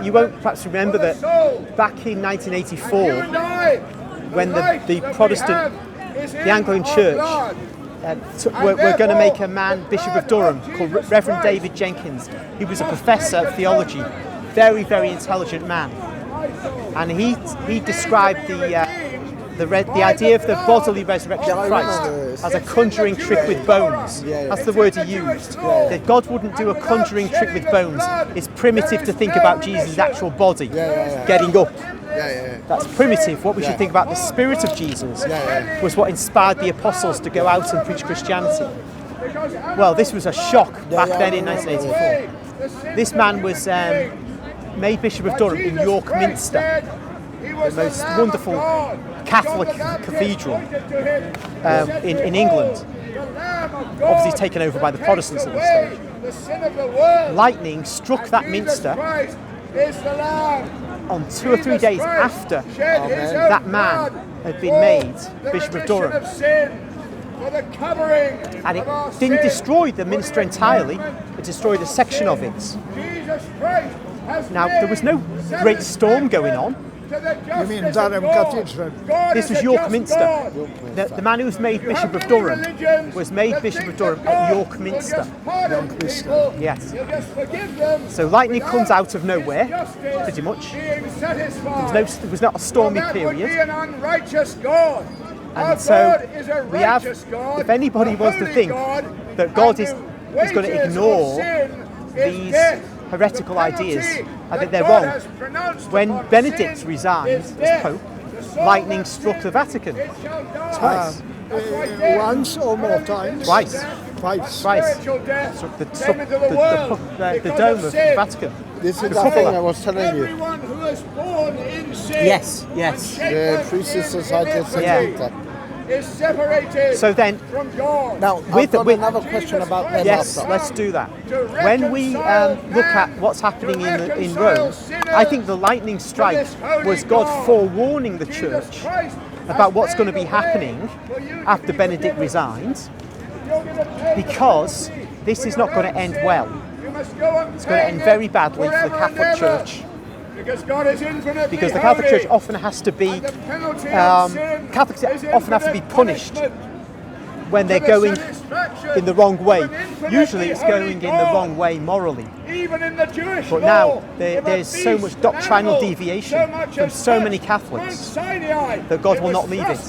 You won't perhaps remember that back in 1984, when the Protestant, the Anglican Church, we're going to make a man Bishop of Durham called Reverend David Jenkins. He was a professor of theology, very, very intelligent man, and he described the idea of the bodily resurrection of Christ as a conjuring trick with bones. That's the word he used. That God wouldn't do a conjuring trick with bones. It's primitive to think about Jesus' actual body getting up. That's primitive. What we should think about the spirit of Jesus was what inspired the apostles to go out and preach Christianity. Well, this was a shock back then in 1984. This man was made Bishop of Durham in York Minster, the most wonderful Catholic cathedral in England, obviously taken over by the Protestants at this stage. Lightning struck that minster on 2 or 3 days after that man had been made Bishop of Durham. And it didn't destroy the minster entirely, it destroyed a section of it. Now, there was no great storm going on. You mean Durham Cathedral? This was York Minster. The man who was made Bishop of Durham was made Bishop of Durham at York Minster. Yes. So lightning comes out of nowhere, pretty much. There was not a stormy period. And so we have, if anybody was to think that God is going to ignore these heretical ideas, I think they're wrong. When Benedict resigned as Pope, lightning struck the Vatican twice. Once or more times? Twice. Struck the dome of the Vatican. This is the thing I was telling you. Yes. The Priestly Society of St. Peter is separated from God. Now, I've got another question about that. Yes, let's do that. When we look at what's happening in Rome, I think the lightning strike was God forewarning the church about what's going to be happening after Benedict resigns, because this is not going to end well. It's going to end very badly for the Catholic Church. Because the Catholic Church often has to be Catholics often have to be punished when they're going in the wrong way. Usually it's going in the wrong way morally. But now there's so much doctrinal deviation from so many Catholics that God will not leave it.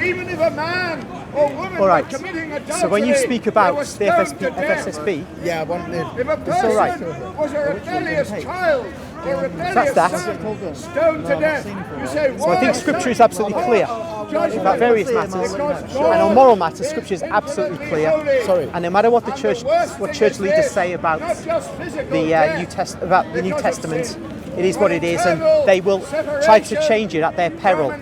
Even if a man or woman right. committing adultery, so when you speak about the FSSB, if a person was a rebellious child or a rebellious son, stoned to death, you say, so I think Scripture is absolutely clear about various matters, and on moral matters, Scripture is absolutely clear. And no matter what church leaders say about the New Testament, it is what it is, and they will try to change it at their peril.